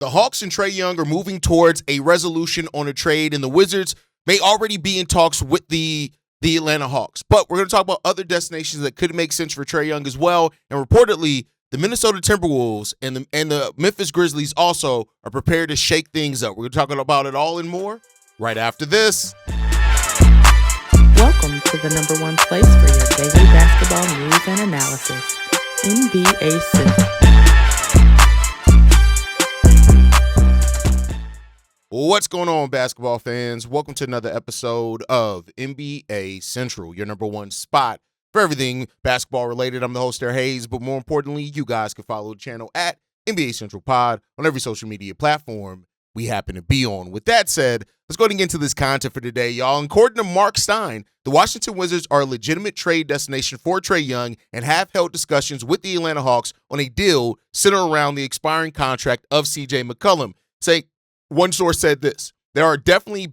The Hawks and Trae Young are moving towards a resolution on a trade, and the Wizards may already be in talks with the Atlanta Hawks. But we're going to talk about other destinations that could make sense for Trae Young as well. And reportedly, the Minnesota Timberwolves and the Memphis Grizzlies also are prepared to shake things up. We're going to talk about it all and more right after this. Welcome to the number one place for your daily basketball news and analysis, NBA Central. What's going on, basketball fans? Welcome to another episode of NBA Central, your number one spot for everything basketball related. I'm the host there, Haize, but more importantly, you guys can follow the channel at NBA Central Pod on every social media platform we happen to be on. With that said, let's go ahead and get into this content for today, y'all. According to Mark Stein, the Washington Wizards are a legitimate trade destination for Trae Young and have held discussions with the Atlanta Hawks on a deal centered around the expiring contract of CJ McCollum. One source said this: there definitely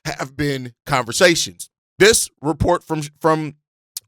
have been conversations. This report from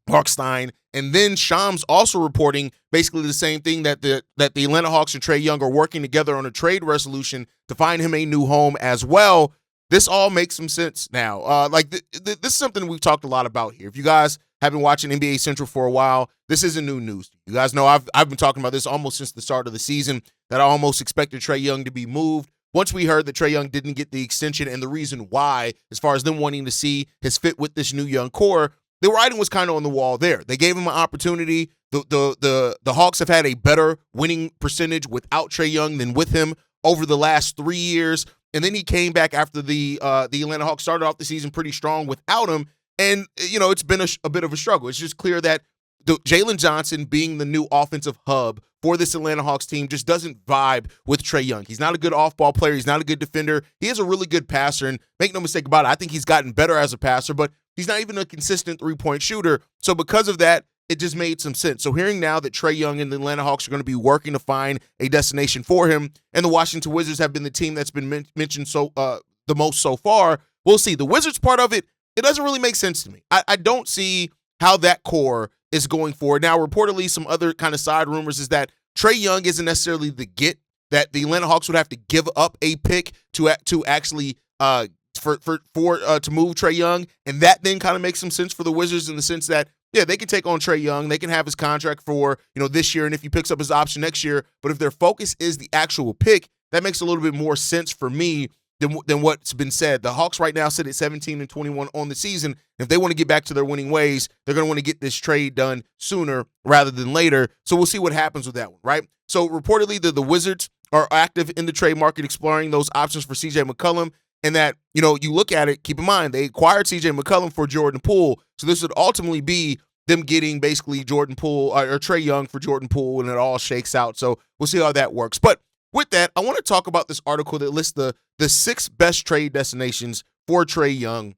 Mark Stein, and then Shams also reporting basically the same thing, that the Atlanta Hawks and Trae Young are working together on a trade resolution to find him a new home as well. This all makes some sense now. This is something we've talked a lot about here. If you guys have been watching NBA Central for a while, this isn't new news. You guys know I've been talking about this almost since the start of the season, that I almost expected Trae Young to be moved. Once we heard that Trae Young didn't get the extension and the reason why, as far as them wanting to see his fit with this new young core, the writing was kind of on the wall there. They gave him an opportunity. The Hawks have had a better winning percentage without Trae Young than with him over the last 3 years. And then he came back after the Atlanta Hawks started off the season pretty strong without him. And, it's been a bit of a struggle. It's just clear that Jalen Johnson being the new offensive hub for this Atlanta Hawks team just doesn't vibe with Trae Young. He's not a good off-ball player. He's not a good defender. He is a really good passer, and make no mistake about it, I think he's gotten better as a passer, but he's not even a consistent three-point shooter. So because of that, it just made some sense. So hearing now that Trae Young and the Atlanta Hawks are going to be working to find a destination for him, and the Washington Wizards have been the team that's been mentioned the most so far, we'll see. The Wizards part of it doesn't really make sense to me. I don't see how that core is going forward. Now, reportedly, some other kind of side rumors is that Trae Young isn't necessarily the get, that the Atlanta Hawks would have to give up a pick to actually to move Trae Young, and that then kind of makes some sense for the Wizards in the sense that, yeah, they can take on Trae Young, they can have his contract for this year, and if he picks up his option next year, but if their focus is the actual pick, that makes a little bit more sense for me than what's been said. The Hawks right now sit at 17-21 on the season. If they want to get back to their winning ways, they're going to want to get this trade done sooner rather than later. So we'll see what happens with that one, right? So reportedly, the Wizards are active in the trade market exploring those options for CJ McCollum. And that, you look at it, keep in mind, they acquired CJ McCollum for Jordan Poole. So this would ultimately be them getting basically Jordan Poole or Trae Young for Jordan Poole, and it all shakes out. So we'll see how that works. But with that, I want to talk about this article that lists the 6 best trade destinations for Trae Young.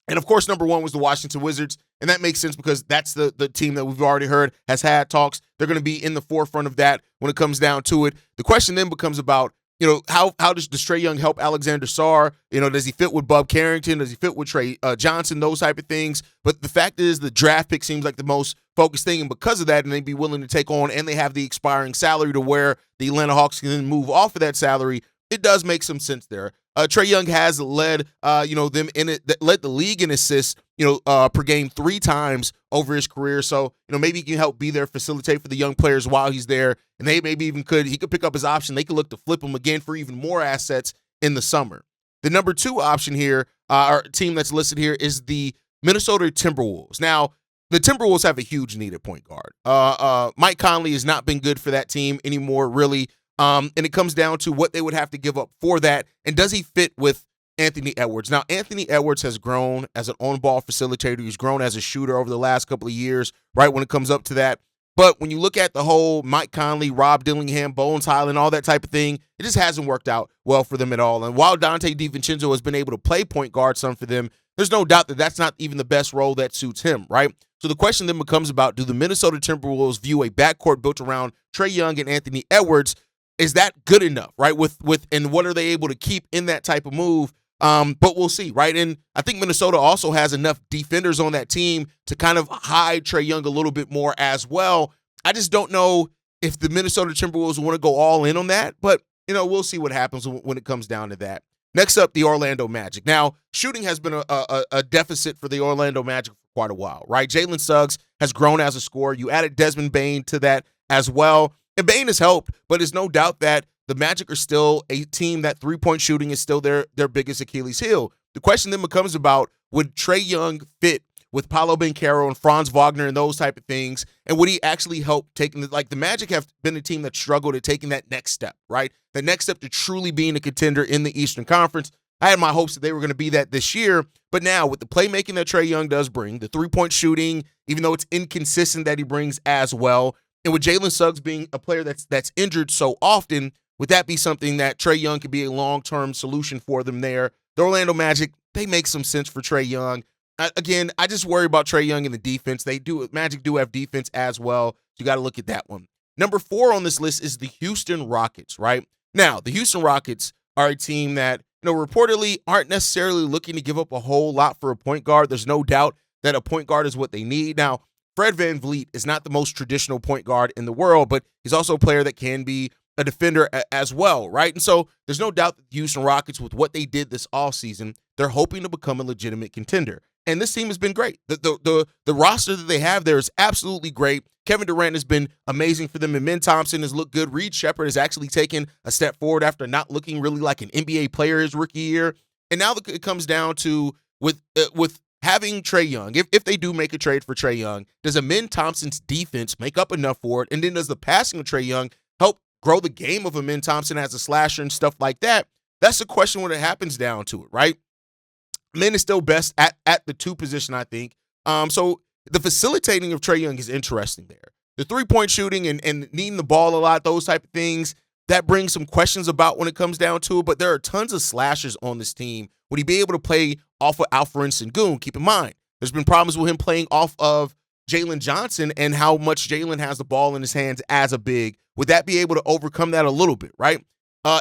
And, of course, number one was the Washington Wizards, and that makes sense because that's the team that we've already heard has had talks. They're going to be in the forefront of that when it comes down to it. The question then becomes about, how does Trae Young help Alexander Sarr? Does he fit with Bub Carrington? Does he fit with Trae Johnson? Those type of things. But the fact is the draft pick seems like the most focused thing, and because of that, and they'd be willing to take on, and they have the expiring salary to where the Atlanta Hawks can then move off of that salary, it does make some sense there. Trae Young has led, them in it, led the league in assists, per game 3 times over his career. So, maybe he can help be there, facilitate for the young players while he's there. And they maybe even he could pick up his option. They could look to flip him again for even more assets in the summer. The number 2 option here, our team that's listed here, is the Minnesota Timberwolves. Now, the Timberwolves have a huge need at point guard. Mike Conley has not been good for that team anymore, really. And it comes down to what they would have to give up for that. And does he fit with Anthony Edwards? Now, Anthony Edwards has grown as an on-ball facilitator. He's grown as a shooter over the last couple of years, right, when it comes up to that. But when you look at the whole Mike Conley, Rob Dillingham, Bones Highland, all that type of thing, it just hasn't worked out well for them at all. And while Dante DiVincenzo has been able to play point guard some for them, there's no doubt that that's not even the best role that suits him, right? So the question then becomes about, do the Minnesota Timberwolves view a backcourt built around Trae Young and Anthony Edwards? Is that good enough, right? And what are they able to keep in that type of move? But we'll see, right? And I think Minnesota also has enough defenders on that team to kind of hide Trae Young a little bit more as well. I just don't know if the Minnesota Timberwolves want to go all in on that. But we'll see what happens when it comes down to that. Next up, the Orlando Magic. Now, shooting has been a deficit for the Orlando Magic for quite a while, right? Jalen Suggs has grown as a scorer. You added Desmond Bane to that as well. And Bane has helped, but there's no doubt that the Magic are still a team that three-point shooting is still their biggest Achilles heel. The question then becomes about, would Trae Young fit with Paolo Banchero and Franz Wagner and those type of things, and would he actually help taking the Magic have been a team that struggled at taking that next step, right? The next step to truly being a contender in the Eastern Conference. I had my hopes that they were going to be that this year, but now with the playmaking that Trae Young does bring, the three-point shooting, even though it's inconsistent that he brings as well, and with Jalen Suggs being a player that's injured so often, would that be something that Trae Young could be a long-term solution for them there? The Orlando Magic, they make some sense for Trae Young. Again, I just worry about Trae Young and the defense. Magic do have defense as well. So you got to look at that one. Number 4 on this list is the Houston Rockets, right? Now, the Houston Rockets are a team that, reportedly aren't necessarily looking to give up a whole lot for a point guard. There's no doubt that a point guard is what they need. Now, Fred VanVleet is not the most traditional point guard in the world, but he's also a player that can be a defender as well, right? And so there's no doubt that the Houston Rockets, with what they did this offseason, they're hoping to become a legitimate contender. And this team has been great. The roster that they have there is absolutely great. Kevin Durant has been amazing for them, and Ben Thompson has looked good. Reed Shepherd has actually taken a step forward after not looking really like an NBA player his rookie year. And now it comes down to with having Trae Young. If they do make a trade for Trae Young, does Amen Thompson's defense make up enough for it? And then does the passing of Trae Young help grow the game of Amen Thompson as a slasher and stuff like that? That's the question when it happens down to it, right? Amen is still best at the 2 position, I think. So the facilitating of Trae Young is interesting there. The three-point shooting and needing the ball a lot, those type of things, that brings some questions about when it comes down to it. But there are tons of slashers on this team. Would he be able to play off of Alperen Sengun? Keep in mind, there's been problems with him playing off of Jalen Johnson and how much Jalen has the ball in his hands as a big. Would that be able to overcome that a little bit, right?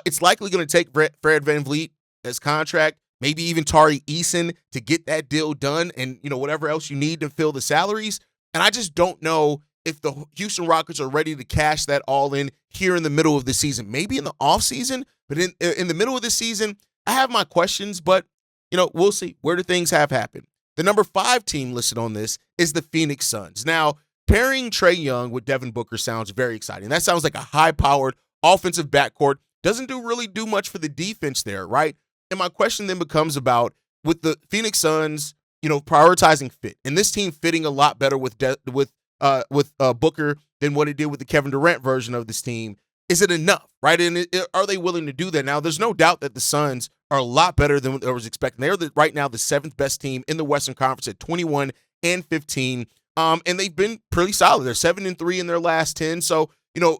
It's likely going to take Fred VanVleet, his contract, maybe even Tari Eason to get that deal done and, whatever else you need to fill the salaries. And I just don't know if the Houston Rockets are ready to cash that all in here in the middle of the season. Maybe in the offseason, but in the middle of the season, I have my questions, but, we'll see. Where do things have happened? The number 5 team listed on this is the Phoenix Suns. Now, pairing Trae Young with Devin Booker sounds very exciting. That sounds like a high-powered offensive backcourt. Doesn't really do much for the defense there, right? And my question then becomes about, with the Phoenix Suns, prioritizing fit, and this team fitting a lot better with Booker than what it did with the Kevin Durant version of this team. Is it enough, right? And are they willing to do that? Now, there's no doubt that the Suns are a lot better than what I was expecting. They're right now the 7th best team in the Western Conference at 21-15, and they've been pretty solid. They're 7-3 in their last 10. So,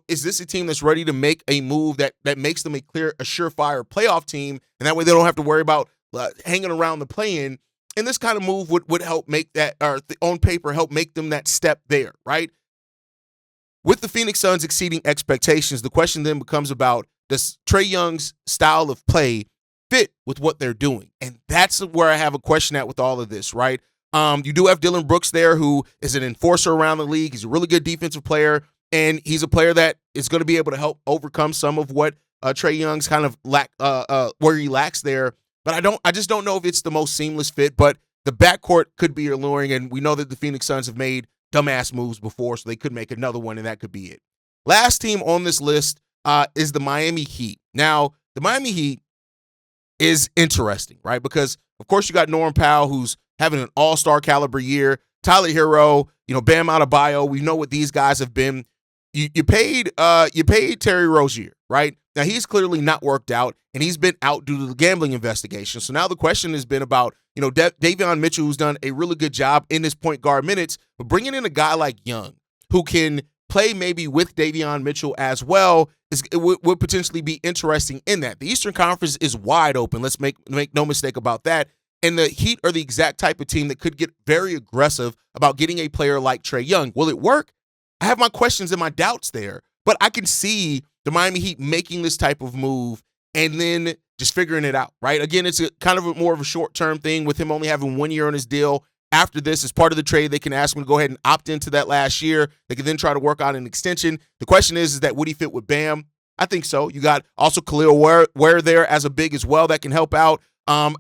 is this a team that's ready to make a move that makes them a surefire playoff team, and that way they don't have to worry about hanging around the play-in? And this kind of move would help make that, or on paper, help make them that step there, right? With the Phoenix Suns exceeding expectations, the question then becomes about, does Trae Young's style of play fit with what they're doing? And that's where I have a question at with all of this, right? You do have Dylan Brooks there, who is an enforcer around the league. He's a really good defensive player, and he's a player that is going to be able to help overcome some of what Trae Young's kind of where he lacks there. But I just don't know if it's the most seamless fit, but the backcourt could be alluring, and we know that the Phoenix Suns have made dumbass moves before, so they could make another one, and that could be it. Last team on this list is the Miami Heat. Now, the Miami Heat is interesting, right? Because, of course, you got Norm Powell, who's having an all-star caliber year. Tyler Hero, Bam Adebayo. We know what these guys have been. You paid Terry Rozier, right? Now, he's clearly not worked out, and he's been out due to the gambling investigation. So now the question has been about, Davion Mitchell, who's done a really good job in his point guard minutes, but bringing in a guy like Young, who can play maybe with Davion Mitchell as well, would potentially be interesting in that. The Eastern Conference is wide open. Let's make no mistake about that. And the Heat are the exact type of team that could get very aggressive about getting a player like Trae Young. Will it work? I have my questions and my doubts there, but I can see the Miami Heat making this type of move and then just figuring it out, right? Again, it's kind of more of a short-term thing with him only having 1 year on his deal. After this, as part of the trade, they can ask him to go ahead and opt into that last year. They can then try to work out an extension. The question is that would he fit with Bam? I think so. You got also Khalil Ware there as a big as well that can help out. I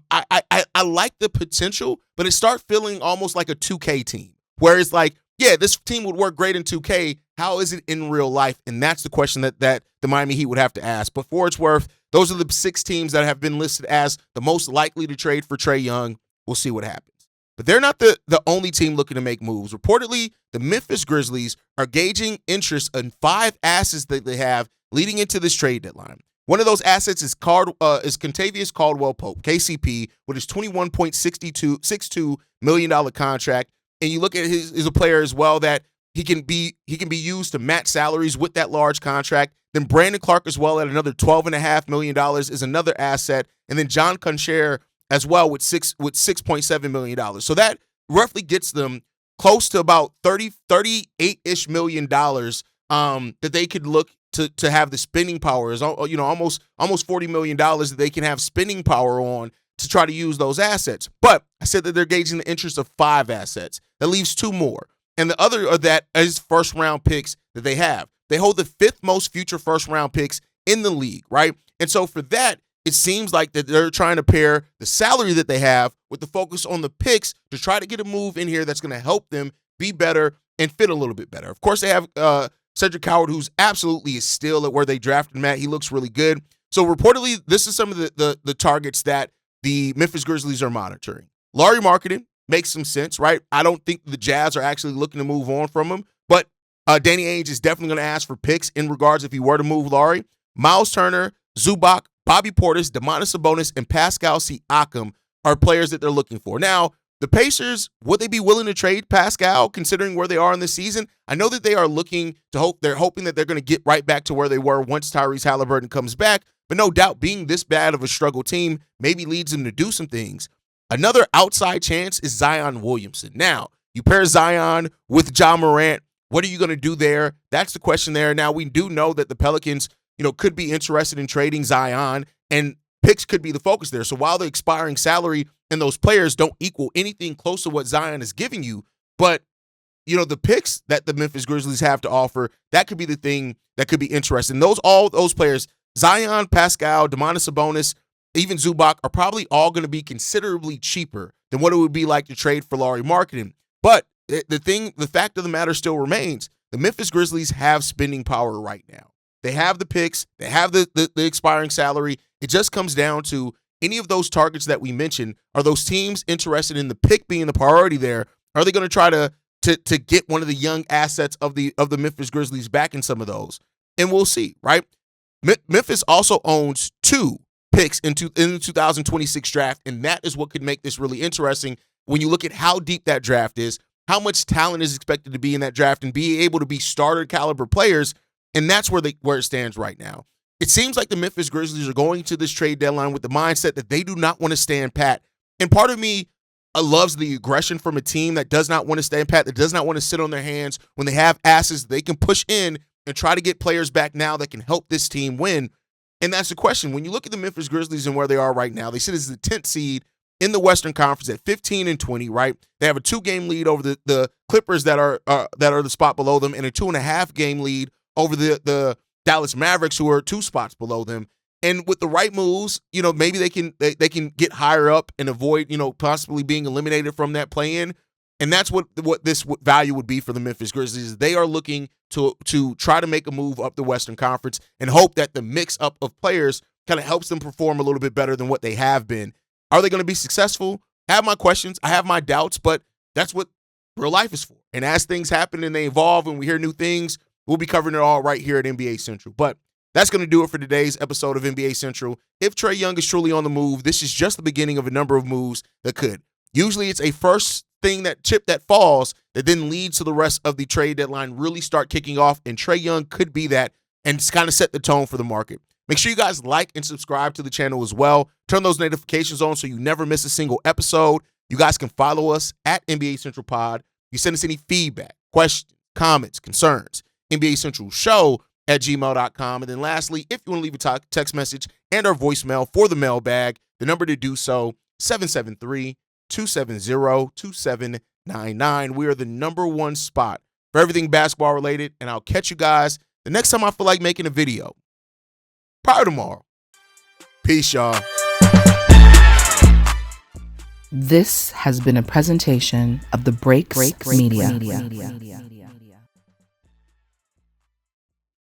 like the potential, but it starts feeling almost like a 2K team, where it's like, yeah, this team would work great in 2K. How is it in real life? And that's the question that the Miami Heat would have to ask. But for its worth, those are the 6 teams that have been listed as the most likely to trade for Trae Young. We'll see what happens. But they're not the only team looking to make moves. Reportedly, the Memphis Grizzlies are gauging interest in 5 assets that they have leading into this trade deadline. One of those assets is Kentavious Caldwell-Pope, KCP, with his $21.62 million contract. And you look at his a player as well that he can be used to match salaries with that large contract. Then Brandon Clark as well at another $12.5 million is another asset. And then John Concher as well with $6.7 million. So that roughly gets them close to about $38-ish million that they could look to have the spending power, is almost $40 million that they can have spending power on to try to use those assets. But I said that they're gauging the interest of 5 assets. That leaves 2 more. And the other of that is first-round picks that they have. They hold the 5th most future first-round picks in the league, right? And so for that, it seems like that they're trying to pair the salary that they have with the focus on the picks to try to get a move in here that's going to help them be better and fit a little bit better. Of course, they have Cedric Howard, who's absolutely is still at where they drafted him at. He looks really good. So reportedly, this is some of the targets that the Memphis Grizzlies are monitoring. Lauri Markkanen makes some sense, right? I don't think the Jazz are actually looking to move on from him, but Danny Ainge is definitely going to ask for picks in regards if he were to move Lauri. Miles Turner, Zubac, Bobby Portis, Domantas Sabonis, and Pascal Siakam are players that they're looking for. Now, the Pacers, would they be willing to trade Pascal considering where they are in the season? I know that they are they're hoping that they're going to get right back to where they were once Tyrese Halliburton comes back, but no doubt being this bad of a struggle team maybe leads them to do some things. Another outside chance is Zion Williamson. Now, you pair Zion with Ja Morant. What are you going to do there? That's the question there. Now, we do know that the Pelicans, could be interested in trading Zion, and picks could be the focus there. So while the expiring salary and those players don't equal anything close to what Zion is giving you, but, the picks that the Memphis Grizzlies have to offer, that could be the thing that could be interesting. All those players, Zion, Pascal, Domantas Sabonis, even Zubac, are probably all going to be considerably cheaper than what it would be like to trade for Lauri Markkanen. But the fact of the matter still remains, the Memphis Grizzlies have spending power right now. They have the picks. They have the expiring salary. It just comes down to any of those targets that we mentioned. Are those teams interested in the pick being the priority there? Are they going to try to get one of the young assets of the Memphis Grizzlies back in some of those? And we'll see, right? Memphis also owns 2 picks in the 2026 draft, and that is what could make this really interesting when you look at how deep that draft is, how much talent is expected to be in that draft, and be able to be starter caliber players. And that's where it stands right now. It seems like the Memphis Grizzlies are going to this trade deadline with the mindset that they do not want to stand pat. And part of me loves the aggression from a team that does not want to stand pat, that does not want to sit on their hands when they have assets they can push in and try to get players back now that can help this team win. And that's the question. When you look at the Memphis Grizzlies and where they are right now, they sit as the 10th seed in the Western Conference at 15-20, right? They have a 2-game lead over the Clippers that are the spot below them, and a 2.5-game lead over the Dallas Mavericks, who are 2 spots below them. And with the right moves, maybe they can get higher up and avoid, possibly being eliminated from that play-in. And that's what this value would be for the Memphis Grizzlies. They are looking to try to make a move up the Western Conference and hope that the mix-up of players kind of helps them perform a little bit better than what they have been. Are they going to be successful? I have my questions. I have my doubts, but that's what real life is for. And as things happen and they evolve and we hear new things, we'll be covering it all right here at NBA Central. But that's going to do it for today's episode of NBA Central. If Trae Young is truly on the move, this is just the beginning of a number of moves that could. Usually it's a first chip that falls that then leads to the rest of the trade deadline really start kicking off, and Trae Young could be that and kind of set the tone for the market. Make sure you guys like and subscribe to the channel as well. Turn those notifications on so you never miss a single episode. You guys can follow us at NBA Central Pod. You send us any feedback, questions, comments, concerns, NBA Central Show at gmail.com. And then lastly, if you want to leave a text message and our voicemail for the mailbag, the number to do so, 773-270-2799. We are the #1 spot for everything basketball related, and I'll catch you guys the next time I feel like making a video. Probably tomorrow. Peace, y'all. This has been a presentation of the Breaks Media.